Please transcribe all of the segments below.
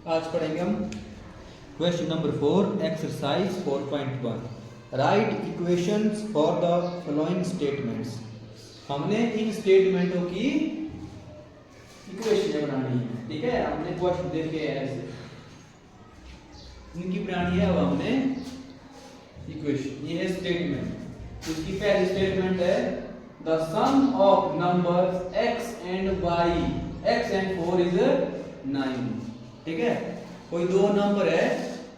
आज पढ़ेंगे हम question number 4 exercise 4.1 right equations for the following statements. हमने इन स्टेटमेंटों की इक्वेशन बनानी है, ठीक है। हमने क्वेश्चन देखे ऐसे इनकी बनानी है। अब हमने इक्वेशन, ये है स्टेटमेंट। इसकी पहली स्टेटमेंट है the sum of numbers x and y, x and 4 is 9, ठीक है। कोई दो नंबर है,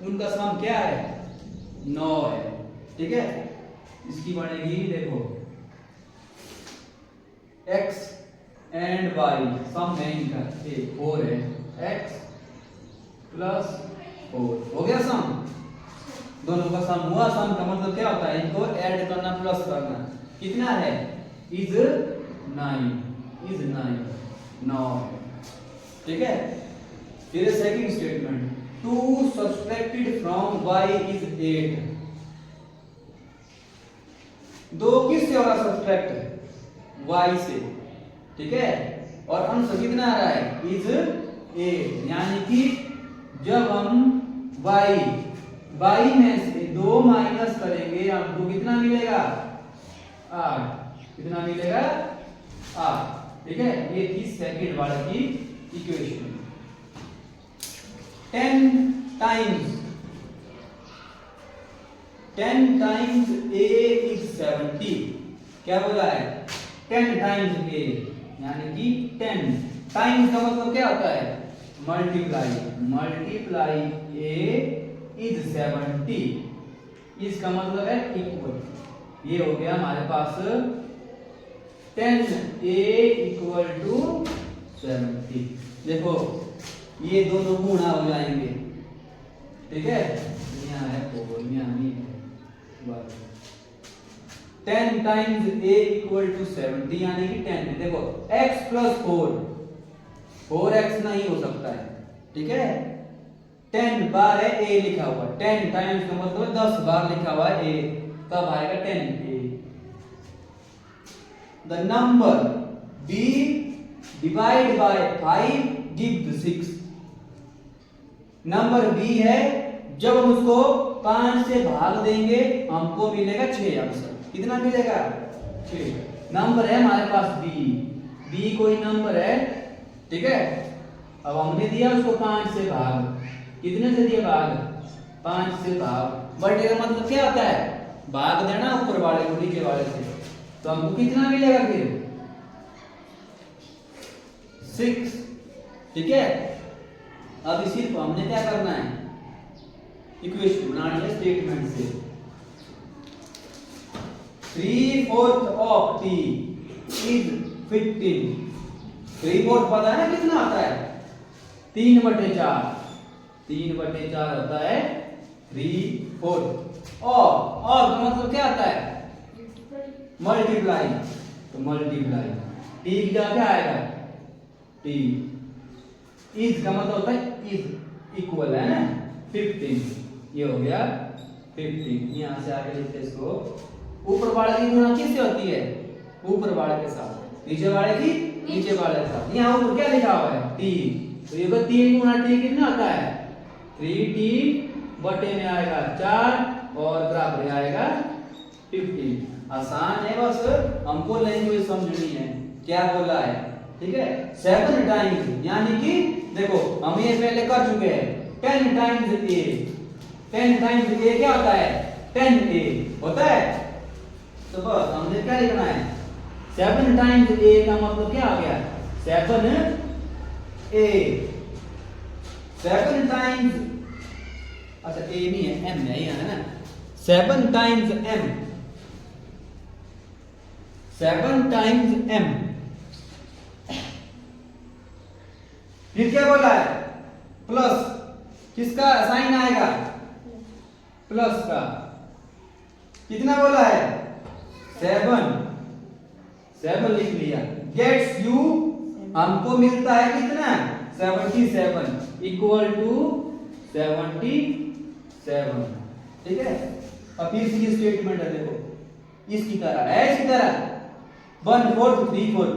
उनका सम क्या है? 9 है, ठीक है। इसकी बनेगी, देखो x एंड y सम है इनका 4 है, x प्लस 4 हो गया सम। दोनों का सम हुआ। सम का मतलब क्या होता है? इनको ऐड करना, प्लस करना। कितना है? इज 9, इज 9, ठीक है। फिर second statement 2 subtracted from y is 8। दो किससे हो रहा सब्ट्रैक्ट? y से, ठीक है। और आंसर कितना आ रहा है? इज 8। यानी कि जब हम y में से 2 माइनस करेंगे हमको कितना मिलेगा? 8। कितना मिलेगा? 8, ठीक है। ये थी सेकंड वाले की इक्वेशन। 10 times a is 70। क्या बोला है? 10 टाइम्स a, यानी कि 10 टाइम्स का मतलब क्या होता है? Multiply a is 70। इसका मतलब है इक्वल। ये हो गया हमारे पास 10a इक्वल टू 70। देखो ये दोनों गुणा हो जाएंगे, ठीक है। यहाँ है 4, यहाँ नहीं है। 10 टाइम्स a इक्वल टू 70, यानी कि 10। देखो x प्लस 4x नहीं हो सकता है, ठीक है। 10 बार है a लिखा हुआ, 10 टाइम्स का मतलब 10 बार लिखा हुआ है a, तब आएगा 10a। The number b divide by 5 give 6। Number b है, जब हम उसको 5 से भाग देंगे हमको मिलेगा 6 आंसर। कितना मिलेगा? 6। नंबर है हमारे पास b कोई नंबर है, ठीक है। अब हमने दिया उसको 5 से भाग। कितने से दिया भाग? 5 से भाग। बट इसका मतलब क्या होता है? भाग देना ऊपर वाले को नीचे वाले से, तो हमको कितना मिलेगा फिर? 6, ठीक है। अब इसी को हमने क्या करना है? इक्वेशन बनानी है स्टेटमेंट से। 3/4 ऑफ t इज 15। 3/4 पता है कितना आता है? 3/4। 3/4 होता है 3/4। और तो मतलब क्या आता है? मल्टीप्लाई। तो मल्टीप्लाई t का क्या आएगा? t इज का मतलब होता है इज इक्वल, है ना, 15। ये हो गया 15। यहां से आगे लिखते इसको। ऊपर वाले की गुणा किससे होती है? ऊपर वाले के साथ। नीचे वाले की नीचे वाले के साथ। यहां ऊपर क्या लिखा हुआ है? t। तो ये 3 गुणा t कितना आता है? 3t बटे में आएगा 4 और बराबर आएगा 15। आसान है, बस हमको लैंग्वेज समझनी है क्या बोला है, ठीक है। 7 टाइम्स, यानी कि देखो हम ये पहले कर चुके हैं। 10 टाइम्स a, 10 टाइम्स a क्या होता है? 10a होता है। तो बस हमने क्या लिखना है? 7 टाइम्स a का मतलब क्या आ गया? 7a। 7 टाइम्स, अच्छा a नहीं है, m है ना। 7 टाइम्स m, 7 टाइम्स m। फिर क्या बोला है? प्लस। किसका साइन आएगा? प्लस का। कितना बोला है? 7 लिख लिया। गेट्स यू, हमको मिलता है कितना? 77 इक्वल टू 77, ठीक है। अब फिर से स्टेटमेंट है, देखो इसकी तरह है, इसकी तरह 1/4 3/4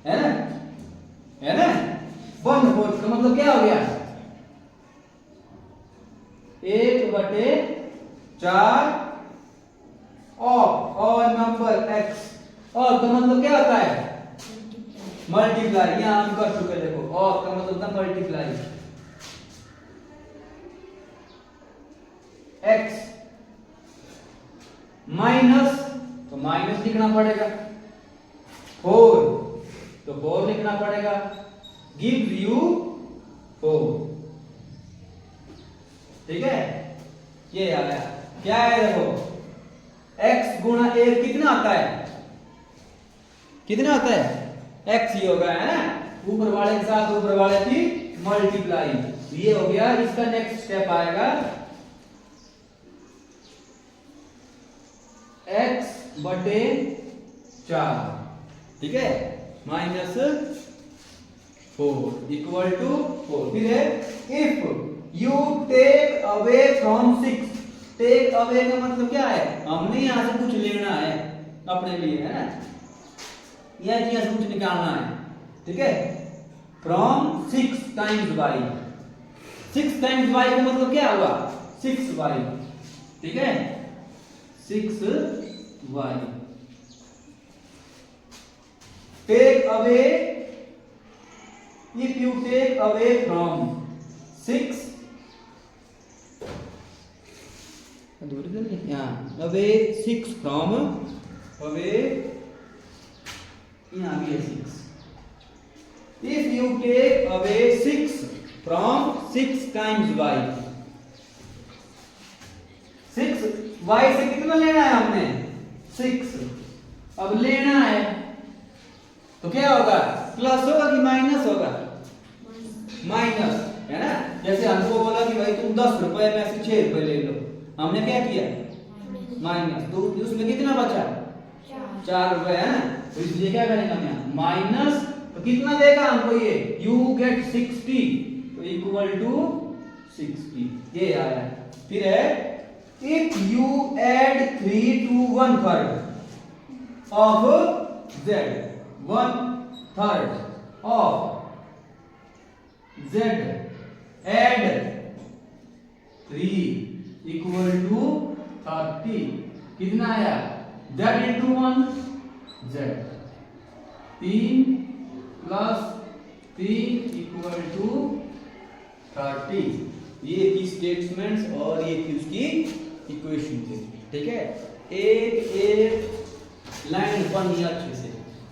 है ना, है ना। 1/4 का मतलब क्या हो गया? 1/4 ऑफ और नंबर x। और का मतलब क्या होता है? मल्टीप्लाई। यहां हम कर चुके, देखो ऑफ का मतलब होता है मल्टीप्लाई। x माइनस, तो माइनस लिखना पड़ेगा, 4 तो 4 लिखना पड़ेगा, गिव यू 4। ठीक है, ये आ गया। क्या है देखो, x गुणा 1 कितना आता है? कितना आता है? x ही होगा, है ना, ऊपर वाले के साथ ऊपर वाले की मल्टीप्लाई। ये हो गया। इसका नेक्स्ट स्टेप आएगा x/4, ठीक है, -4 इक्वल टू 4। फिर है if you take away from 6। Take away का मतलब क्या है? हमने यहां से कुछ लेना है अपने लिए, है ना, यह यहां से कुछ निकालना है, ठीक है। From 6 times y। 6 times y का मतलब क्या हुआ? 6y, ठीक है, 6y। Take away, if you take away from 6, away 6 from, away यहाँ भी है 6। if you take away 6 from 6 times y, 6 y से कितना लेना है हमने? 6। अब लेना है तो क्या होगा? प्लस होगा कि माइनस होगा? माइनस, है ना। जैसे हमको बोला कि भाई तुम 10 रुपए में से 6 रुपए ले लो, हमने क्या किया? माइनस। तो उसमें कितना बचा? 4 रुपए, है ना। तो इसलिए क्या करेंगे हम यहाँ? माइनस, तो कितना देगा हमको ये? यू गेट 60, तो इक्वल टू 60, ये आया। फिर है if you add 3 to 1/3 of z, 1/3 of z add 3 equal to 30, कितना आया? z into 1 z, 3 plus 3 equal to 30। ये की स्टेटमेंट्स और ये की उसकी इक्वेशन थी, ठीक है। एक एक लाइन पढ़नी अच्छे से।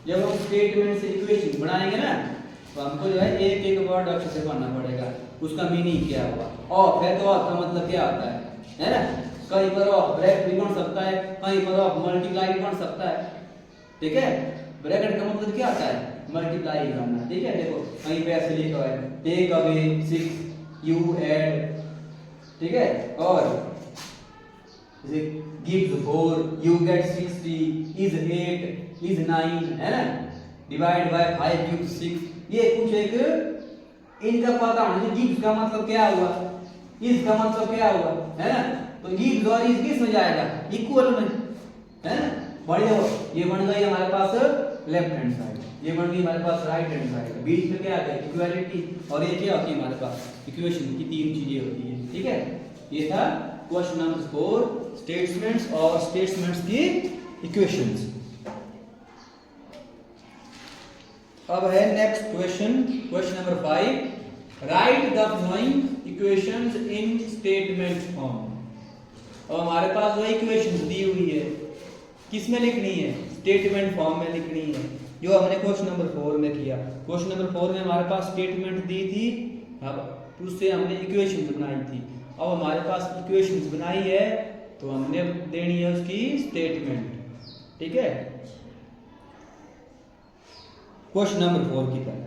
जब हम स्टेटमेंट से इक्वेशन बनाएंगे ना, तो हमको जो है एक एक वर्ड अच्छे से पढ़ना पड़ेगा, उसका मीनिंग क्या हुआ। ऑफ है तो ऑफ का मतलब क्या होता है ना। कहीं पर ऑफ ब्रैकेट भी बन सकता है, कहीं पर ऑफ मल्टीप्लाई भी बन सकता है, ठीक है। ब्रैकेट का मतलब क्या होता है? मल्टीप्लाई करना, ठीक है। देखो कहीं पे ऐसे लिखा है टेक अवे 6 यू एड, ठीक है, और gives 4 you get 60 is 8 is 9, है ना, डिवाइड बाय 5 गिव्स 6। ये कुछ एक इनका पता होना चाहिए। गिव्स का मतलब क्या हुआ, इज का मतलब क्या हुआ, है ना। तो गिव्स और इज किस में जाएगा? इक्वल में, है ना। बढ़िया, ये बन गई हमारे पास लेफ्ट हैंड साइड, ये बन गई हमारे पास राइट हैंड साइड। बीच में क्या आ गया? इक्वालिटी। और ये क्या होती है हमारे पास? इक्वेशन की 3 चीजें होती है, ठीक है। ये था क्वेश्चन नंबर 4, स्टेटमेंट्स और स्टेटमेंट्स की इक्वेशंस। अब है next question, question number 5, right the following equations in statement form. और हमारे पास वही इक्वेशंस दी हुई है, किस में लिखनी है? स्टेटमेंट फॉर्म में लिखनी है, जो हमने क्वेश्चन नंबर 4 में किया। क्वेश्चन नंबर 4 में हमारे पास स्टेटमेंट दी थी, अब उससे हमने इक्वेशंस बनाई थी। अब हमारे पास इक्वेशंस बनाई है तो हमने देनी है उसकी स्टेटमेंट, ठीक है। क्वेश्चन नंबर 4 की तरह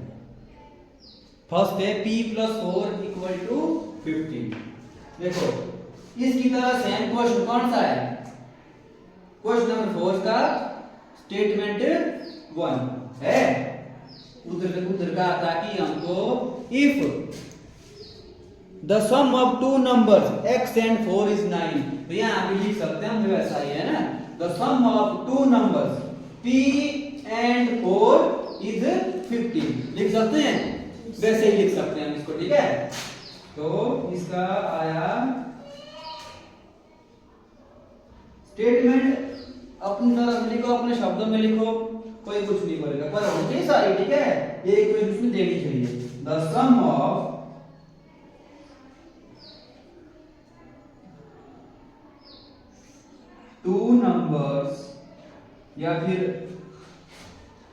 फर्स्ट है p + 4 = 15। देखो इसकी तरह सेम क्वेश्चन कौन सा है? क्वेश्चन नंबर 4 का स्टेटमेंट 1 है। उधर का ताकि हमको if the sum of 2 numbers x and 4 is 9, तो यहां भी लिख सकते हैं हम, वैसा ही है ना। The sum of 2 numbers p and 4 is 15, लिख सकते हैं, वैसे ही लिख सकते हैं हम इसको, ठीक है। तो इसका आया स्टेटमेंट अपनी तरफ लिखो, अपने शब्दों में लिखो, कोई कुछ नहीं बोलेगा, पर होनी सारी, ठीक है, ये इक्वेशन में देनी चाहिए। The sum of two numbers, या फिर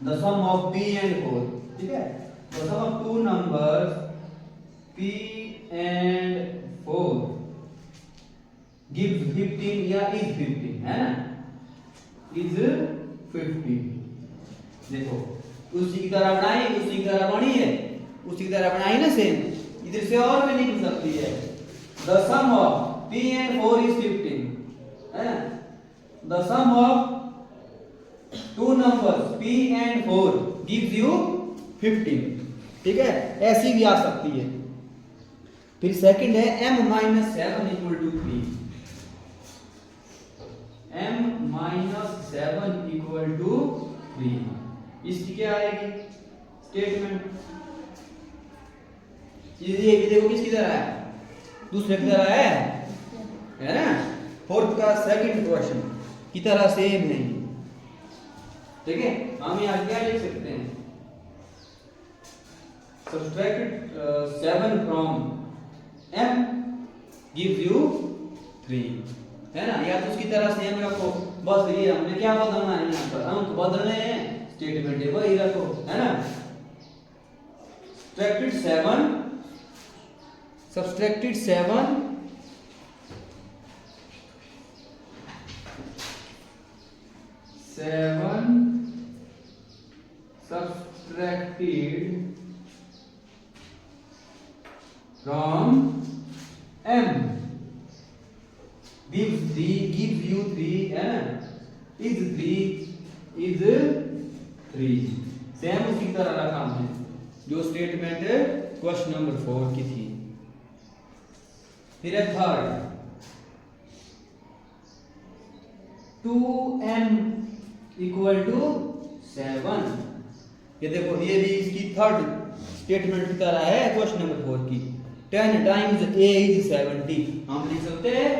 the sum of p and 4, ठीक है, the sum of two numbers p and 4 gives 15 या इज 15, है ना, इज 15। देखो उसी की तरह बनाई, उसी की तरह बनी है, उसी की तरह बनाई ना सेम, इधर से और भी निकल सकती है। The sum of p and 4 is 15, है ना, the sum of two numbers p and 4 gives you 15, ठीक है, ऐसी भी आ सकती है। फिर सेकंड है m - 7 equal to 3, m - 7 equal to 3, इसकी क्या आएगी स्टेटमेंट, ये भी देखो किसकी तरह है, दूसरे की तरह है ना, फोर्थ का सेकंड क्वेश्चन की तरह सेम है, ठीक है। हम यहाँ क्या लिख सकते हैं, subtract 7 from m gives you 3, है ना, या तो उसकी तरह सेम रखो, बस ये हमने क्या बदलना है, यहाँ पर अंक बदलने हैं, स्टेटमेंट है वही रखो, है ना। Subtracted 7 subtracted from m gives you 3, है ना, is 3, सेम उसी की तरह रखा हमने जो स्टेटमेंट क्वेश्चन नंबर 4 की थी। फिर है थर्ड, 2m इक्वल टू 7, ये देखो ये भी इसकी थर्ड स्टेटमेंट की तरह है क्वेश्चन नंबर 4 की। 10 टाइम्स a इज 70, हम लिख सकते हैं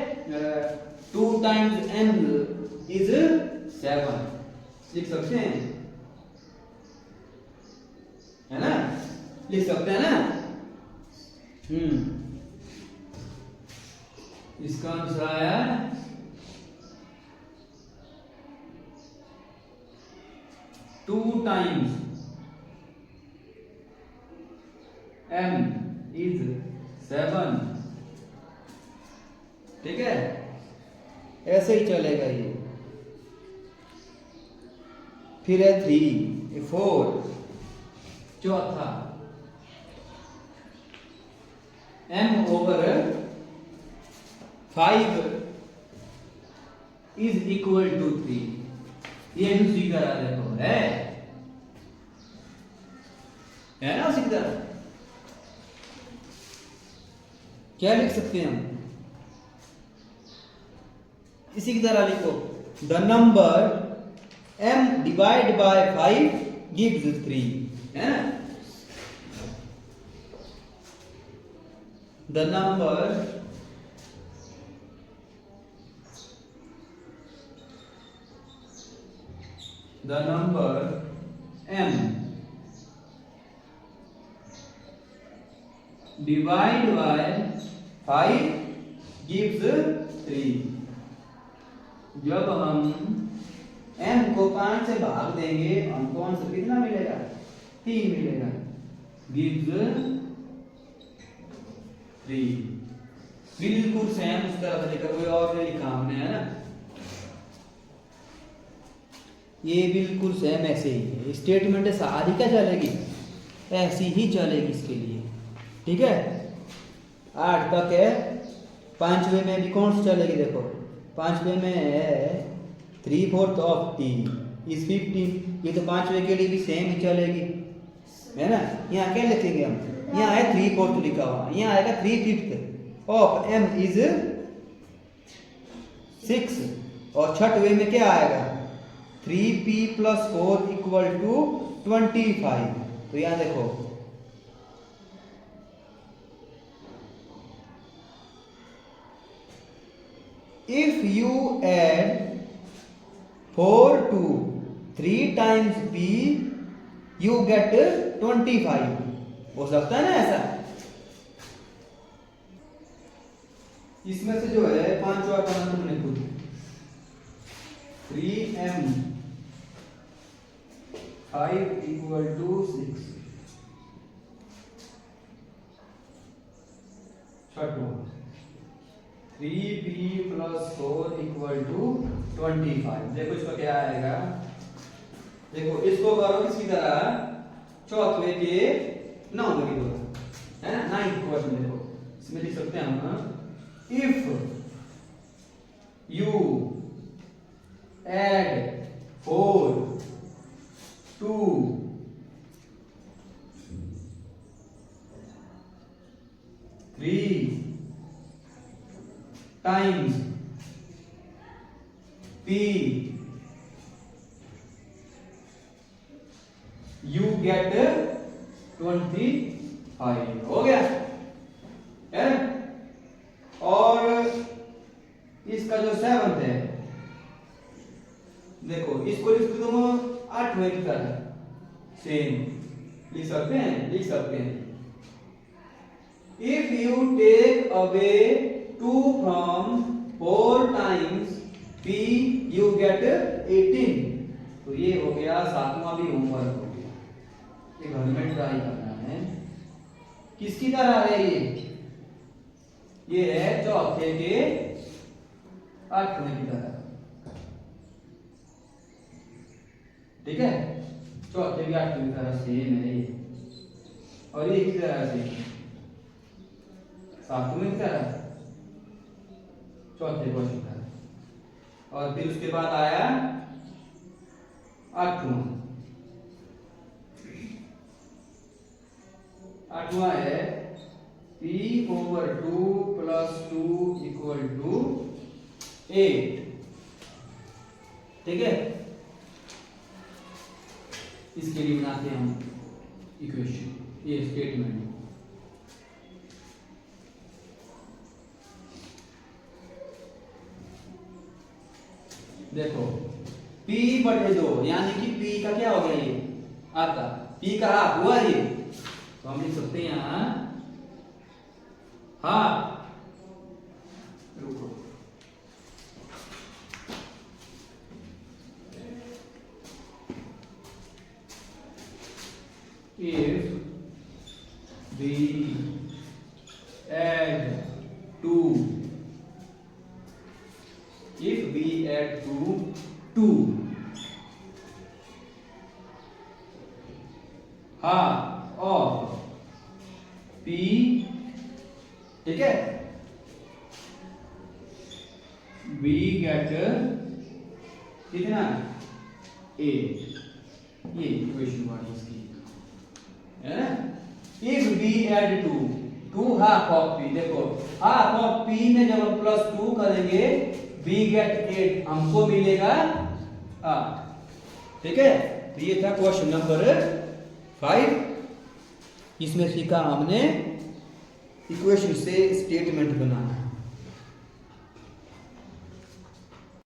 2 टाइम्स m इज 7, लिख सकते हैं, है ना, लिख सकते हैं ना। इसका आंसर आया 2 टाइम्स m इज 7, ठीक है, ऐसे ही चलेगा ये। फिर है 3, 4, चौथा m over 5 is equal to 3, ये उसी तरह देखो है ना, उसी तरह क्या लिख सकते हैं हम, इसी की तरह लिखो, the number m divide by 5 gives 3, है ना, the number m divide by 5 gives 3, जब हम m को 5 से भाग देंगे हमको आंसर कितना मिलेगा, 3 मिलेगा, गिव्स 3, बिल्कुल सेम उस तरह से लिखा, कोई और नहीं लिखा हमने, है ना, ये बिल्कुल सेम ऐसे ही है, स्टेटमेंट सारी क्या चलेगी, ऐसी ही चलेगी इसके लिए, ठीक है। 8 तक है, 5वें में भी कौन सी चलेगी, देखो 5वें में है 3/4 ऑफ t इज 15, ये तो 5वें के लिए भी सेम ही चलेगी, है ना। यहाँ क्या लिखेंगे हम, यहाँ है 3/4 लिखा हुआ, यहाँ आएगा 3/5 ऑफ m इज 6, और 6वें में क्या आएगा 3p + 4 इक्वल टू 25, तो यहाँ देखो if you add 4 2 3 times p you get 25। हो सकता है ना ऐसा? इसमें से जो है 5 और करना तुमने खुद। 3m 5 equal to 6। छठवां 3p plus 4 equal to 25। देखो इसका क्या आएगा, देखो इसको करो किसकी तरह, चौथे के 9 की तरह, है ना। 9th क्वेश्चन देखो, इसमें लिख सकते हैं हम, if you add 4 to 3 times p you get 25। हो गया है। और इसका जो 7th है, देखो इसको लिख दो तुम 8वें की तरह, सेम लिख सकते हैं। If you take away 2 from 4 times p you get 18। तो ये हो गया 7वां भी होमवर्क हो गया, ये घर में ट्राई करना है। किसकी तरह है ये है चौथे के 8वें की तरह, ठीक है। चौथे के 8वें की तरह सेम है ये, और ये किस तरह से 7वें की तरह, चौथे क्वेश्चन का। और फिर उसके बाद आया 8वां है p over 2 plus 2 equal to 8, ठीक है। इसके लिए बनाते हैं हम इक्वेशन, ये स्टेटमेंट। देखो p बटे 2 यानी कि p का क्या हो गया, ये आता p का हाफ हुआ ये, तो हम लिख सकते हैं यहां हाफ। रुको, if we add 2 half of p, ठीक है, we get कितना 8। ये इक्वेशन वाली इसकी है ना। If b add 2 half of p, देखो half of p में जब हम प्लस 2 करेंगे we get 8, हमको मिलेगा 8, ठीक है। तो ये था क्वेश्चन नंबर 5। इसमें सीखा हमने इक्वेशन से स्टेटमेंट बनाना।